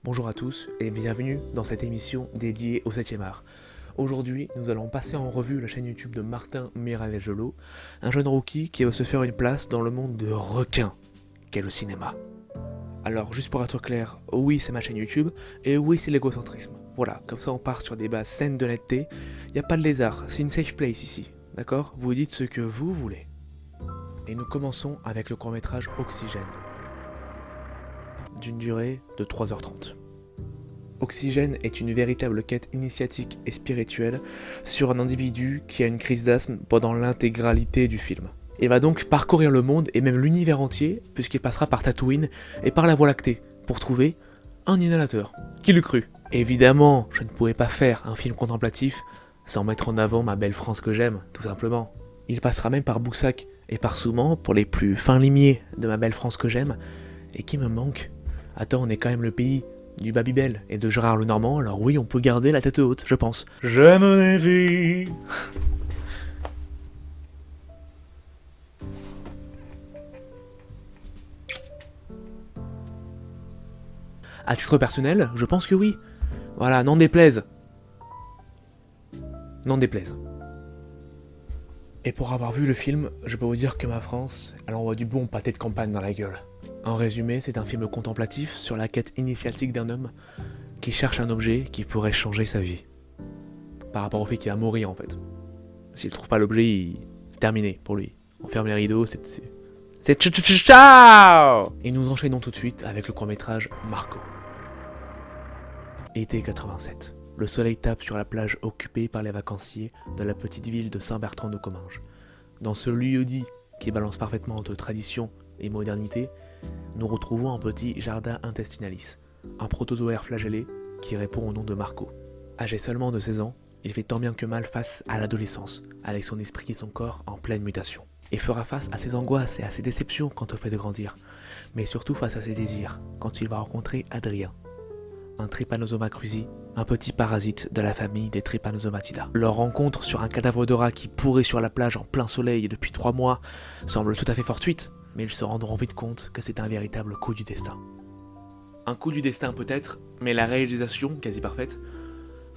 Bonjour à tous et bienvenue dans cette émission dédiée au 7e art. Aujourd'hui, nous allons passer en revue la chaîne YouTube de Martin Miravet-Gelot, un jeune rookie qui veut se faire une place dans le monde de requins qu'est le cinéma. Alors, juste pour être clair, oui c'est ma chaîne YouTube, et oui c'est l'égocentrisme. Voilà, comme ça on part sur des bases saines d'honnêteté, y a pas de lézard, c'est une safe place ici, d'accord? Vous dites ce que vous voulez. Et nous commençons avec le court-métrage Oxygène, d'une durée de 3h30. Oxygène est une véritable quête initiatique et spirituelle sur un individu qui a une crise d'asthme pendant l'intégralité du film. Il va donc parcourir le monde et même l'univers entier, puisqu'il passera par Tatooine et par la Voie lactée, pour trouver un inhalateur. Qui l'eût cru? Évidemment, je ne pouvais pas faire un film contemplatif sans mettre en avant ma belle France que j'aime, tout simplement. Il passera même par Boussac et par Souman pour les plus fins limiers de ma belle France que j'aime, et qui me manque. Attends, on est quand même le pays du Babybel et de Gérard Lenormand, alors oui, on peut garder la tête haute, je pense. J'aime les vies. À titre personnel, je pense que oui. Voilà, n'en déplaise. N'en déplaise. Et pour avoir vu le film, je peux vous dire que ma France, elle envoie du bon pâté de campagne dans la gueule. En résumé, c'est un film contemplatif sur la quête initiatique d'un homme qui cherche un objet qui pourrait changer sa vie. Par rapport au fait qu'il va mourir en fait. S'il trouve pas l'objet, c'est terminé pour lui. On ferme les rideaux, c'est ciao. Et nous enchaînons tout de suite avec le court-métrage Marco. Été 87. Le soleil tape sur la plage occupée par les vacanciers de la petite ville de Saint-Bertrand-de-Comminges. Dans ce lieu-dit qui balance parfaitement entre tradition et modernité, nous retrouvons un petit jardin intestinalis, un protozoaire flagellé qui répond au nom de Marco. Âgé seulement de 16 ans, il fait tant bien que mal face à l'adolescence, avec son esprit et son corps en pleine mutation. Et fera face à ses angoisses et à ses déceptions quant au fait de grandir, mais surtout face à ses désirs, quand il va rencontrer Adrien, un Trypanosoma cruzi, un petit parasite de la famille des Trypanosomatidae. Leur rencontre sur un cadavre de rat qui pourrait sur la plage en plein soleil depuis 3 mois semble tout à fait fortuite, mais ils se rendront vite compte que c'est un véritable coup du destin. Un coup du destin peut-être, mais la réalisation, quasi parfaite,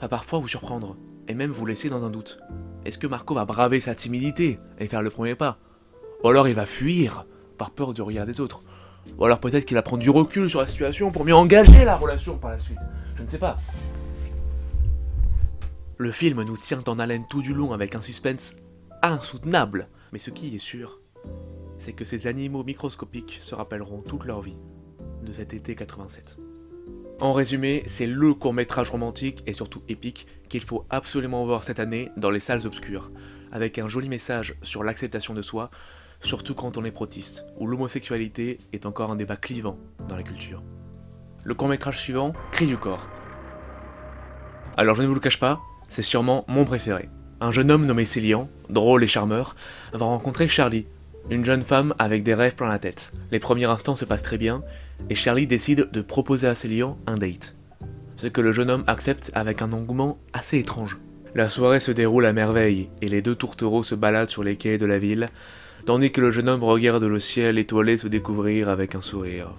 va parfois vous surprendre, et même vous laisser dans un doute. Est-ce que Marco va braver sa timidité et faire le premier pas? Ou alors il va fuir, par peur du regard des autres? Ou alors peut-être qu'il va prendre du recul sur la situation pour mieux engager la relation par la suite? Je ne sais pas. Le film nous tient en haleine tout du long avec un suspense insoutenable, mais ce qui est sûr, c'est que ces animaux microscopiques se rappelleront toute leur vie de cet été 87. En résumé, c'est le court-métrage romantique et surtout épique qu'il faut absolument voir cette année dans les salles obscures, avec un joli message sur l'acceptation de soi, surtout quand on est protiste, où l'homosexualité est encore un débat clivant dans la culture. Le court-métrage suivant, Cri du corps. Alors je ne vous le cache pas, c'est sûrement mon préféré. Un jeune homme nommé Célian, drôle et charmeur, va rencontrer Charlie, une jeune femme avec des rêves plein la tête. Les premiers instants se passent très bien, et Charlie décide de proposer à Célian un date. Ce que le jeune homme accepte avec un engouement assez étrange. La soirée se déroule à merveille, et les deux tourtereaux se baladent sur les quais de la ville, tandis que le jeune homme regarde le ciel étoilé se découvrir avec un sourire.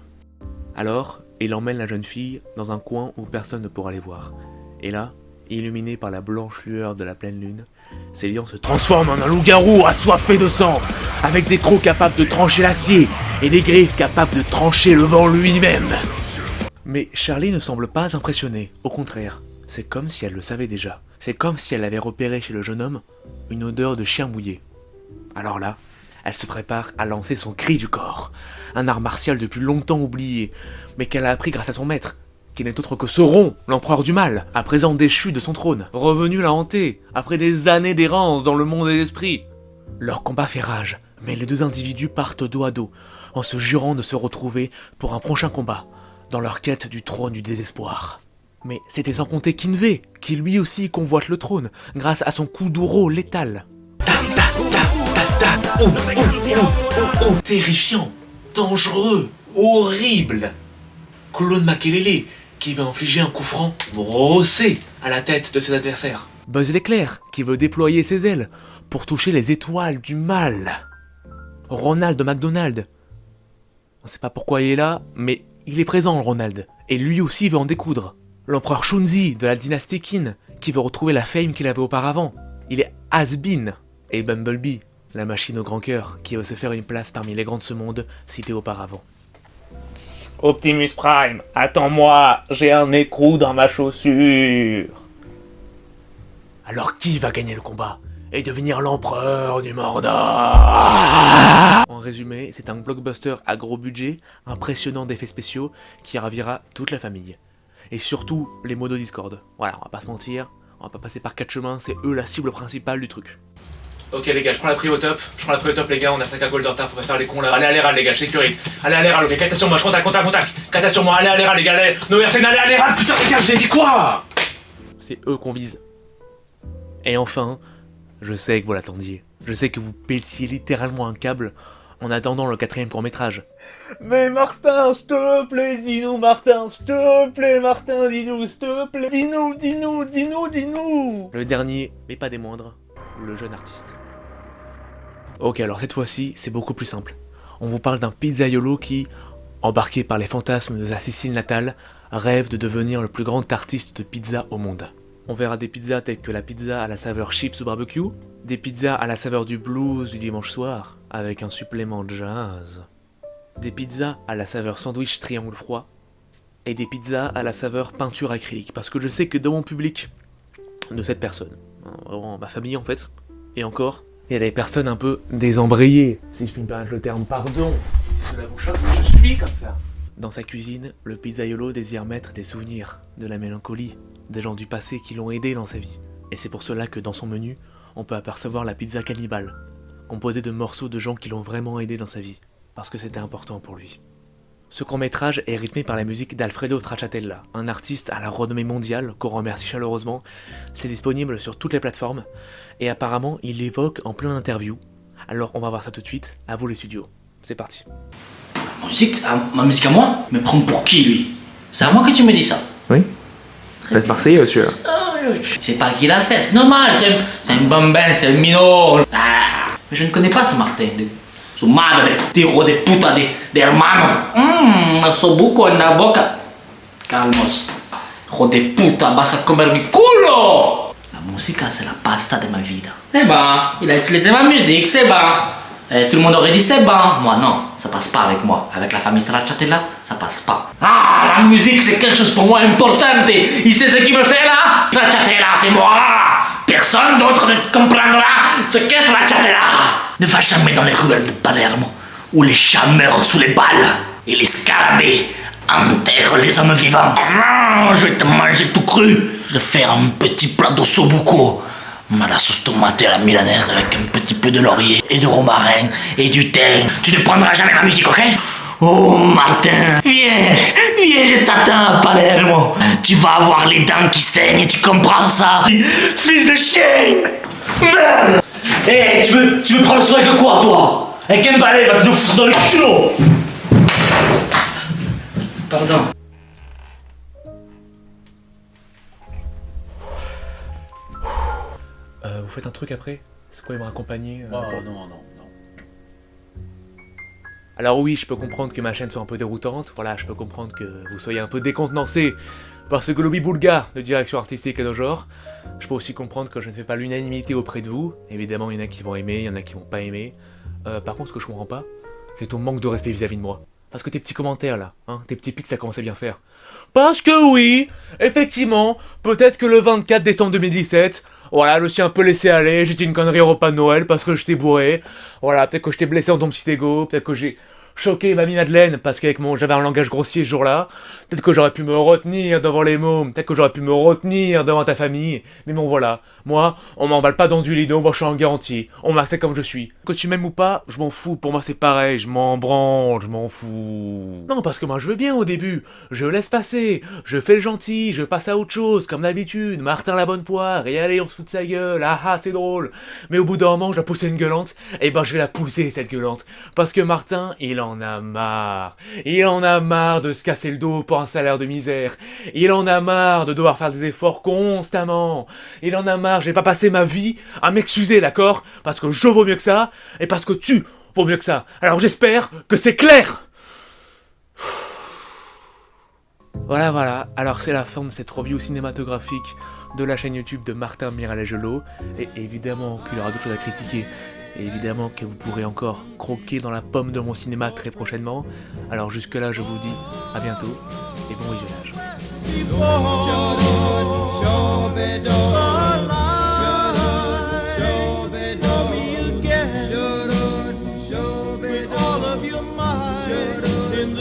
Alors, il emmène la jeune fille dans un coin où personne ne pourra les voir. Et là, illuminé par la blanche lueur de la pleine lune, Célian se transforme en un loup-garou assoiffé de sang, avec des crocs capables de trancher l'acier et des griffes capables de trancher le vent lui-même. Mais Charlie ne semble pas impressionné, au contraire, c'est comme si elle le savait déjà. C'est comme si elle avait repéré chez le jeune homme une odeur de chien mouillé. Alors là, elle se prépare à lancer son cri du corps, un art martial depuis longtemps oublié, mais qu'elle a appris grâce à son maître, qui n'est autre que Sauron, l'empereur du mal, à présent déchu de son trône, revenu la hanter, après des années d'errance dans le monde des esprits. Leur combat fait rage, mais les deux individus partent dos à dos, en se jurant de se retrouver pour un prochain combat, dans leur quête du trône du désespoir. Mais c'était sans compter Kinvey, qui lui aussi convoite le trône, grâce à son coup d'ouro létal. Terrifiant, dangereux, horrible. Claude Makelele, qui veut infliger un coup franc brossé à la tête de ses adversaires. Buzz l'éclair, qui veut déployer ses ailes pour toucher les étoiles du mal. Ronald McDonald. On sait pas pourquoi il est là, mais il est présent, Ronald. Et lui aussi veut en découdre. L'empereur Shunzi de la dynastie Qin, qui veut retrouver la fame qu'il avait auparavant. Il est has-been. Et Bumblebee, la machine au grand cœur, qui veut se faire une place parmi les grands de ce monde cités auparavant. Optimus Prime, attends-moi, j'ai un écrou dans ma chaussure. Alors qui va gagner le combat et devenir l'empereur du Mordor? En résumé, c'est un blockbuster à gros budget, impressionnant d'effets spéciaux, qui ravira toute la famille. Et surtout, les modos Discord. Voilà, on va pas se mentir, on va pas passer par 4 chemins, c'est eux la cible principale du truc. Ok les gars, je prends la prio au top, les gars, on a 5 à gold de retard, faut pas faire les cons là. Allez à l'air les gars, je sécurise. Allez à l'air, ok, cata sur moi, je contact. Cata sur moi, allez à l'air les gars, allez. No mercène, allez à l'air, putain les gars, vous avez dit quoi? C'est eux qu'on vise. Et enfin, je sais que vous l'attendiez. Je sais que vous pétiez littéralement un câble en attendant le 4ème court-métrage. Mais Martin, s'il te plaît, dis-nous Martin, s'il te plaît Martin, dis-nous, s'il te plaît. Dis-nous. Le dernier, mais pas des moindres, le jeune artiste. Ok, alors cette fois-ci, c'est beaucoup plus simple. On vous parle d'un pizzaiolo qui, embarqué par les fantasmes de sa Sicile natale, rêve de devenir le plus grand artiste de pizza au monde. On verra des pizzas telles que la pizza à la saveur chips au barbecue, des pizzas à la saveur du blues du dimanche soir, avec un supplément de jazz, des pizzas à la saveur sandwich triangle froid, et des pizzas à la saveur peinture acrylique, parce que je sais que dans mon public, de cette personne, vraiment ma famille en fait, et encore, il y a des personnes un peu désembrayées, si je puis me permettre le terme, pardon, cela vous choque, je suis comme ça. Dans sa cuisine, le pizzaiolo désire mettre des souvenirs, de la mélancolie, des gens du passé qui l'ont aidé dans sa vie. Et c'est pour cela que dans son menu, on peut apercevoir la pizza cannibale, composée de morceaux de gens qui l'ont vraiment aidé dans sa vie, parce que c'était important pour lui. Ce court-métrage est rythmé par la musique d'Alfredo Stracciatella, un artiste à la renommée mondiale, qu'on remercie chaleureusement. C'est disponible sur toutes les plateformes, et apparemment il l'évoque en plein interview. Alors on va voir ça tout de suite, à vous les studios. C'est parti. Ma musique à moi? Me prends pour qui lui? C'est à moi que tu me dis ça? Oui. Vous êtes Marseillais, monsieur. C'est pas qui l'a fait, c'est normal, c'est un bambin, c'est un minot. Ah, mais je ne connais pas ce Martin. Su madre, hijo de puta de hermano. So buco en la boca. Calmos. Hijo de puta, vas a comer mi culo. La musique, c'est la pasta de ma vida. Eh ben, il a utilisé ma musique, c'est bon. Tout le monde aurait dit c'est bon. Moi non, ça passe pas avec moi. Avec la famille Stracciatella, ça passe pas. Ah, la musique c'est quelque chose pour moi important. Il sait ce qu'il me fait là? Stracciatella, c'est moi. Personne d'autre ne comprendra ce qu'est Stracciatella. Ne va jamais dans les ruelles de Palermo où les chats meurent sous les balles et les scarabées enterrent les hommes vivants. Non, je vais te manger tout cru. Je vais faire un petit plat d'ossobuco. La sauce tomate et la milanaise avec un petit peu de laurier et de romarin et du thym. Tu ne prendras jamais ma musique, ok? Oh Martin, viens, je t'attends à Palermo. Tu vas avoir les dents qui saignent, tu comprends ça? Fils de chien! Merde! Hé, tu veux prendre soin que quoi, toi? Avec un balai, va te foutre dans le culot! Pardon. Vous faites un truc après? C'est quoi, il me raccompagner Oh non. Alors oui, je peux comprendre que ma chaîne soit un peu déroutante, voilà, je peux comprendre que vous soyez un peu décontenancé par ce globi boulga de direction artistique et de genre. Je peux aussi comprendre que je ne fais pas l'unanimité auprès de vous. Évidemment, il y en a qui vont aimer, il y en a qui vont pas aimer. Par contre, ce que je comprends pas, c'est ton manque de respect vis-à-vis de moi. Parce que tes petits commentaires là, hein, tes petits pics, ça commence à bien faire. Parce que oui, effectivement, peut-être que le 24 décembre 2017... Voilà, je me suis un peu laissé aller, j'ai dit une connerie au repas de Noël parce que j'étais bourré. Voilà, peut-être que je t'ai blessé en ton petit ego, peut-être que j'ai choqué mamie Madeleine parce qu'avec j'avais un langage grossier ce jour-là. Peut-être que j'aurais pu me retenir devant les mômes, peut-être que j'aurais pu me retenir devant ta famille. Mais bon voilà, moi, on m'emballe pas dans du lido, moi je suis en garantie. On m'accepte comme je suis. Que tu m'aimes ou pas, je m'en fous, pour moi c'est pareil, je m'en branle, je m'en fous. Non, parce que moi je veux bien au début, je laisse passer, je fais le gentil, je passe à autre chose, comme d'habitude, Martin la bonne poire, et allez on se fout de sa gueule, ah ah c'est drôle. Mais au bout d'un moment, je dois pousser une gueulante, et ben je vais la pousser cette gueulante. Parce que Martin, il en a marre. Il en a marre de se casser le dos pour un salaire de misère. Il en a marre de devoir faire des efforts constamment. Il en a marre, j'ai pas passé ma vie à m'excuser, d'accord? Parce que je vaux mieux que ça, et parce que tu vaux mieux que ça. Alors j'espère que c'est clair. Voilà, alors c'est la fin de cette review cinématographique de la chaîne YouTube de Martin Miralles-Gelot, et évidemment qu'il y aura d'autres choses à critiquer, et évidemment que vous pourrez encore croquer dans la pomme de mon cinéma très prochainement. Alors jusque là je vous dis à bientôt, et bon visionnage.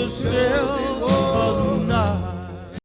Still